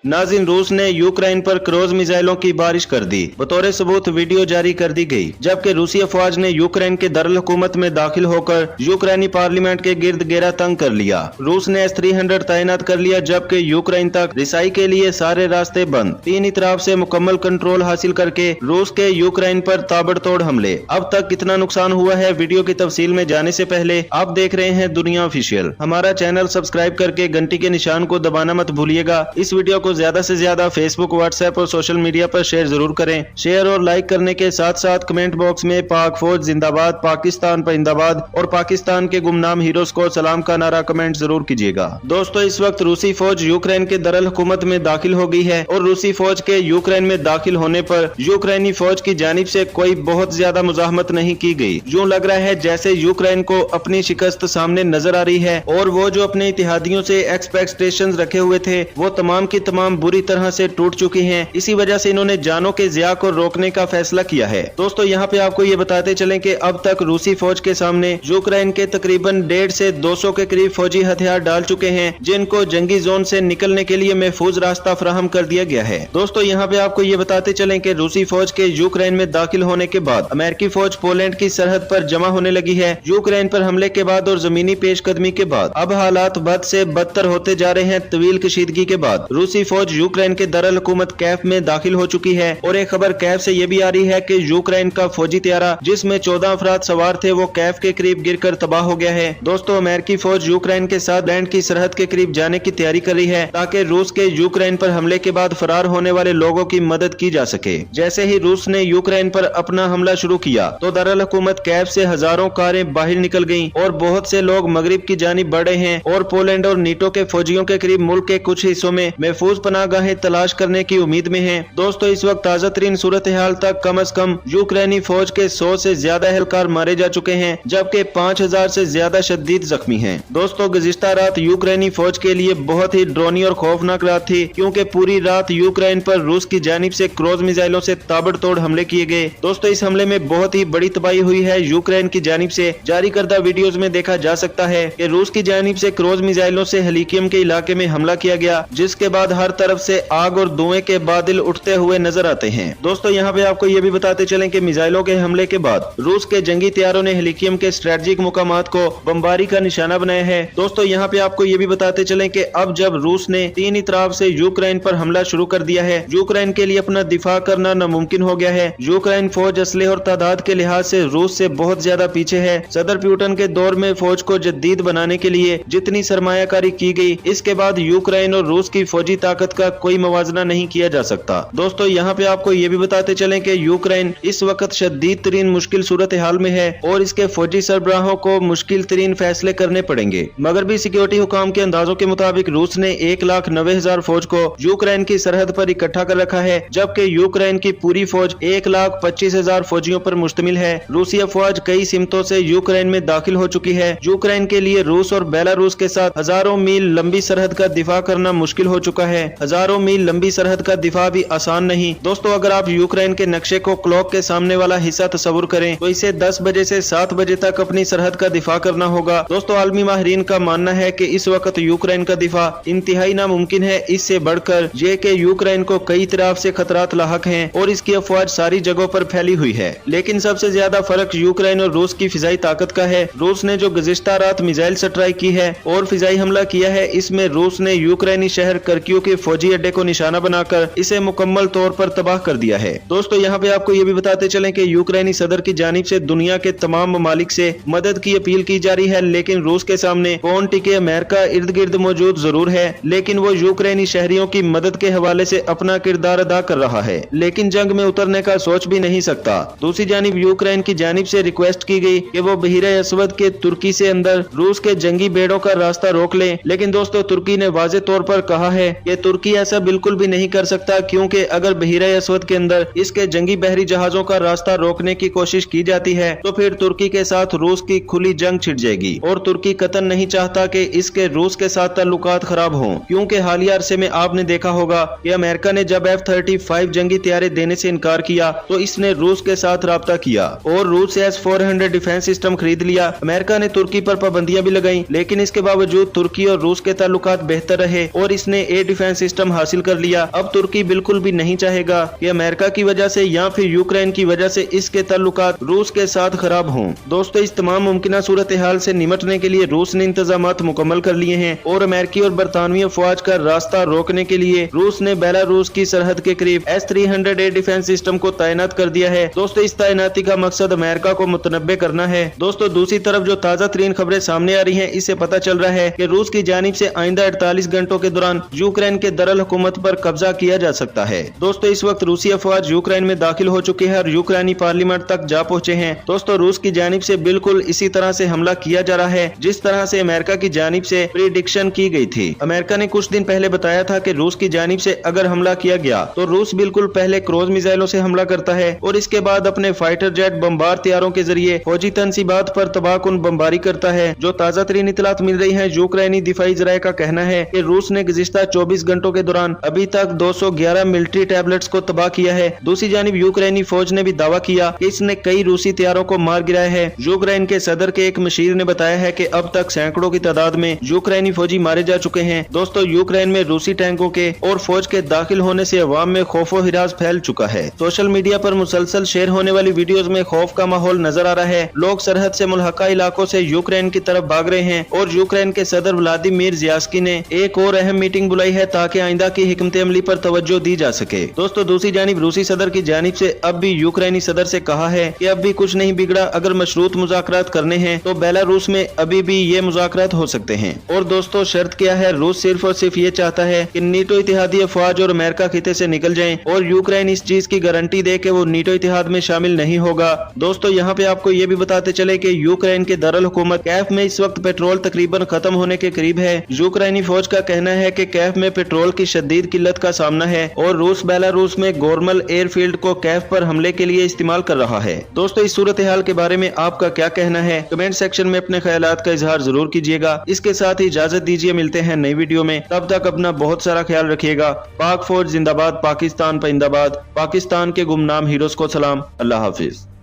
नाज़रीन, रूस ने यूक्रेन पर क्रूज मिसाइलों की बारिश कर दी। बतौर सबूत वीडियो जारी कर दी गई, जबकि रूसी अफवाज ने यूक्रेन के दारुल हुकूमत में दाखिल होकर यूक्रेनी पार्लियामेंट के गिर्द घेरा तंग कर लिया। रूस ने S-300 तैनात कर लिया, जबकि यूक्रेन तक रिसाई के लिए सारे रास्ते बंद। तीन तरफ से मुकम्मल कंट्रोल हासिल करके रूस के यूक्रेन पर ताबड़तोड़ हमले। अब तक कितना नुकसान हुआ है, वीडियो की तफसील में जाने से पहले आप देख रहे हैं दुनिया ऑफिशियल। हमारा चैनल सब्सक्राइब करके घंटी के निशान को दबाना मत भूलिएगा। इस वीडियो को ज्यादा से ज्यादा फेसबुक, व्हाट्सएप और सोशल मीडिया पर शेयर जरूर करें। शेयर और लाइक करने के साथ साथ कमेंट बॉक्स में पाक फौज जिंदाबाद, पाकिस्तान परिंदाबाद और पाकिस्तान के गुमनाम हीरोज को सलाम का नारा कमेंट जरूर कीजिएगा। दोस्तों, इस वक्त रूसी फौज यूक्रेन के दारुल हुकूमत में दाखिल हो गई है और रूसी फौज के यूक्रेन में दाखिल होने पर यूक्रेनी फौज की जानिब से कोई बहुत ज्यादा मुजाहमत नहीं की गई। यूं लग रहा है जैसे यूक्रेन को अपनी शिकस्त सामने नजर आ रही है और वो जो अपने इत्तेहादियों से एक्सपेक्टेशंस रखे हुए थे वो तमाम की तमाम बुरी तरह से टूट चुकी हैं। इसी वजह से इन्होंने जानों के ज़िया को रोकने का फैसला किया है। दोस्तों, यहाँ पे आपको ये बताते चलें कि अब तक रूसी फौज के सामने यूक्रेन के तकरीबन 150 से 200 के करीब फौजी हथियार डाल चुके हैं, जिनको जंगी जोन से निकलने के लिए महफूज रास्ता फराहम कर दिया गया है। दोस्तों, यहाँ पे आपको ये बताते चलें कि रूसी फौज के यूक्रेन में दाखिल होने के बाद अमेरिकी फौज पोलैंड की सरहद पर जमा होने लगी है। यूक्रेन पर हमले के बाद और जमीनी पेशकदमी के बाद अब हालात बद से बदतर होते जा रहे हैं। तवील कशीदगी के बाद रूसी फौज यूक्रेन के दारुल हुकूमत कैफ में दाखिल हो चुकी है और एक खबर कैफ से ये भी आ रही है कि यूक्रेन का फौजी त्यारा जिसमें 14 अफराद सवार थे वो कैफ के करीब गिरकर तबाह हो गया है। दोस्तों, अमेरिकी फौज यूक्रेन के साथ लैंड की सरहद के करीब जाने की तैयारी कर रही है ताकि रूस के यूक्रेन पर हमले के बाद फरार होने वाले लोगों की मदद की जा सके। जैसे ही रूस ने यूक्रेन पर अपना हमला शुरू किया तो दारुल हुकूमत कैफ से हजारों कारें बाहर निकल गयी और बहुत से लोग मगरिब की जानिब बढ़ रहे हैं और पोलैंड और नीटो के फौजियों के करीब मुल्क के कुछ हिस्सों में महफूज पनाहगाहें तलाश करने की उम्मीद में हैं। दोस्तों, इस वक्त ताजा तरीन सूरत हाल तक कम अज कम यूक्रेनी फौज के 100 से ज्यादा एहलकार मारे जा चुके हैं, जबकि 5000 से ज्यादा शदीद जख्मी हैं। दोस्तों, गुज़िश्ता रात यूक्रेनी फौज के लिए बहुत ही ड्रोनी और खौफनाक रात थी, क्योंकि पूरी रात यूक्रेन पर रूस की जानिब से क्रूज मिसाइलों से ताबड़तोड़ हमले किए गए। दोस्तों, इस हमले में बहुत ही बड़ी तबाही हुई है। यूक्रेन की जानिब से जारी करदा वीडियोज में देखा जा सकता है कि रूस की जानिब से क्रूज मिसाइलों से हेलिकियम के इलाके में हमला किया गया, जिसके बाद हर तरफ से आग और धुएं के बादल उठते हुए नजर आते हैं। दोस्तों, यहाँ पे आपको ये भी बताते चलें कि मिसाइलों के हमले के बाद रूस के जंगी तैयारों ने हेलिकियम के स्ट्रेटेजिक मुकामात को बमबारी का निशाना बनाया है। दोस्तों, यहाँ पे आपको ये भी बताते चलें कि अब जब रूस ने तीन तरफ से यूक्रेन पर हमला शुरू कर दिया है, यूक्रेन के लिए अपना दिफा करना नामुमकिन हो गया है। यूक्रेन फौज असले और तादाद के लिहाज से रूस से बहुत ज्यादा पीछे है। सदर पुतिन के दौर में फौज को जदीद बनाने के लिए जितनी सरमायाकारी की गई, इसके बाद यूक्रेन और रूस की फौजी ताकत का कोई मवाजना नहीं किया जा सकता। दोस्तों, यहाँ पे आपको ये भी बताते चलें कि यूक्रेन इस वक्त शदीद तरीन मुश्किल सूरत हाल में है और इसके फौजी सरबराहों को मुश्किल तरीन फैसले करने पड़ेंगे। मगरबी सिक्योरिटी हुकाम के अंदाजों के मुताबिक रूस ने 1,90,000 फौज को यूक्रेन की सरहद पर इकट्ठा कर रखा है, जबकि यूक्रेन की पूरी फौज 1,25,000 फौजियों पर मुश्तमिल है। रूसी अफवाज कई सिमतों से यूक्रेन में दाखिल हो चुकी है। यूक्रेन के लिए रूस और बेलारूस के साथ हजारों मील लंबी सरहद का दिफा करना मुश्किल हो चुका है। हजारों मील लंबी सरहद का दिफा भी आसान नहीं। दोस्तों, अगर आप यूक्रेन के नक्शे को क्लॉक के सामने वाला हिस्सा तस्वुर करें तो इसे 10 बजे से 7 बजे तक अपनी सरहद का दिफा करना होगा। दोस्तों, आलमी माहिरीन का मानना है कि इस वक्त यूक्रेन का दिफा इंतहाई नामुमकिन है। इससे बढ़कर ये कि यूक्रेन को कई तरफ से खतरात लाहक हैं और इसकी अफवाज सारी जगहों पर फैली हुई है। लेकिन सबसे ज्यादा फर्क यूक्रेन और रूस की फिजाई ताकत का है। रूस ने जो गुज़िश्ता रात मिसाइल स्ट्राइक की है और फिजाई हमला किया है, इसमें रूस ने यूक्रेनी शहर कर्क्यू के फौजी अड्डे को निशाना बनाकर इसे मुकम्मल तौर पर तबाह कर दिया है। दोस्तों, यहाँ पे आपको ये भी बताते चलें कि यूक्रेनी सदर की जानिब से दुनिया के तमाम ममालिक से मदद की अपील की जा रही है, लेकिन रूस के सामने कौन टिके अमेरिका इर्द गिर्द मौजूद जरूर है, लेकिन वो यूक्रेनी शहरियों की मदद के हवाले से अपना किरदार अदा कर रहा है, लेकिन जंग में उतरने का सोच भी नहीं सकता। दूसरी जानिब यूक्रेन की जानिब से रिक्वेस्ट की गई कि वो बहीरे असवद के तुर्की से अंदर रूस के जंगी बेड़ों का रास्ता रोक ले, लेकिन दोस्तों, तुर्की ने वाज़े तौर पर कहा है कि तुर्की ऐसा बिल्कुल भी नहीं कर सकता, क्योंकि अगर बहीरे असवद के अंदर इसके जंगी बहरी जहाजों का रास्ता रोकने की कोशिश की जाती है तो फिर तुर्की के साथ रूस की खुली जंग छिड़ जाएगी और तुर्की कतन नहीं चाहता कि इसके रूस के साथ ताल्लुकात खराब हों, क्योंकि हालिया अरसे में आपने देखा होगा कि अमेरिका ने जब F-35 जंगी तैयारे देने से इनकार किया तो इसने रूस के साथ राब्ता किया और रूस से S-400 डिफेंस सिस्टम खरीद लिया। अमेरिका ने तुर्की पर पाबंदियां भी लगाई, लेकिन इसके बावजूद तुर्की और रूस के ताल्लुकात बेहतर रहे और इसने एयर डिफेंस डिफेंस सिस्टम हासिल कर लिया। अब तुर्की बिल्कुल भी नहीं चाहेगा कि अमेरिका की वजह से या फिर यूक्रेन की वजह से इसके ताल्लुकात रूस के साथ खराब हों। दोस्तों, इस तमाम मुमकिन सूरत हाल से निमटने के लिए रूस ने इंतजामात मुकम्मल कर लिए हैं और अमेरिकी और बरतानवी अफवाज का रास्ता रोकने के लिए रूस ने बेलारूस की सरहद के करीब S-300A डिफेंस सिस्टम को तैनात कर दिया है। दोस्तों, इस तैनाती का मकसद अमेरिका को मुतनब्बे करना है। दोस्तों, दूसरी तरफ जो ताजा तरीन खबरें सामने आ रही हैं, इससे पता चल रहा है कि रूस की जानिब से आइंदा 48 घंटों के दौरान यूक्रेन के दरअल हुकूमत पर कब्जा किया जा सकता है। दोस्तों, इस वक्त रूसी अफवाज यूक्रेन में दाखिल हो चुके हैं और यूक्रेनी पार्लियामेंट तक जा पहुंचे हैं। दोस्तों, रूस की जानिब से बिल्कुल इसी तरह से हमला किया जा रहा है जिस तरह से अमेरिका की जानिब से प्रिडिक्शन की गई थी। अमेरिका ने कुछ दिन पहले बताया था कि रूस की जानिब से अगर हमला किया गया तो रूस बिल्कुल पहले क्रूज मिसाइलों से हमला करता है और इसके बाद अपने फाइटर जेट बमबार तैयारों के जरिए फौजी तनसीबात पर तबाहकुन बमबारी करता है। जो ताजा तरीन इतलात मिल रही है, यूक्रेनी दिफाई जराये का कहना है कि रूस ने गुज़िश्ता 24 घंटों के दौरान अभी तक 211 मिलिट्री टैबलेट्स को तबाह किया है। दूसरी जानिब यूक्रेनी फौज ने भी दावा किया कि इसने कई रूसी तैयारों को मार गिराया है। यूक्रेन के सदर के एक मशीर ने बताया है कि अब तक सैकड़ों की तादाद में यूक्रेनी फौजी मारे जा चुके हैं। दोस्तों, यूक्रेन में रूसी टैंकों के और फौज के दाखिल होने से अवाम में खौफो हिरास फैल चुका है। सोशल मीडिया पर मुसलसल शेयर होने वाली वीडियोस में खौफ का माहौल नजर आ रहा है। लोग सरहद से मुल्हका इलाकों से यूक्रेन की तरफ भाग रहे हैं और यूक्रेन के सदर व्लादिमीर ज़ेलेंस्की ने एक और अहम मीटिंग बुलाई है ताकि आइंदा की हिकमत अमली पर तवज्जो दी जा सके। दोस्तों, दूसरी जानिब रूसी सदर की जानिब से अब भी यूक्रेनी सदर से कहा है कि अब भी कुछ नहीं बिगड़ा, अगर मशरूत मुज़ाकरात करने हैं तो बेलारूस में अभी भी ये मुज़ाकरात हो सकते हैं। और दोस्तों, शर्त क्या है? रूस सिर्फ और सिर्फ ये चाहता है कि नीटो इतिहादी अफवाज और अमेरिका खिते से निकल जाएं और यूक्रेन इस चीज की गारंटी दे कि वो नीटो इतिहाद में शामिल नहीं होगा। दोस्तों, यहाँ पे आपको ये भी बताते चले कि यूक्रेन के दरअल हुकूमत कैफ में इस वक्त पेट्रोल तकरीबन खत्म होने के करीब है। यूक्रेनी फौज का कहना है कि कैफ में पेट्रोल की शदीद किल्लत का सामना है और रूस बेलारूस में गोरमल एयरफील्ड को कैफ पर हमले के लिए इस्तेमाल कर रहा है। दोस्तों, इस सूरत हाल के बारे में आपका क्या कहना है? कमेंट सेक्शन में अपने ख्यालात का इजहार जरूर कीजिएगा। इसके साथ ही इजाजत दीजिए, मिलते हैं नई वीडियो में। तब तक अपना बहुत सारा ख्याल रखिएगा। पाक फौज जिंदाबाद, पाकिस्तान परिंदाबाद। पाकिस्तान के गुमनाम हीरोज को सलाम। अल्लाह हाफिज।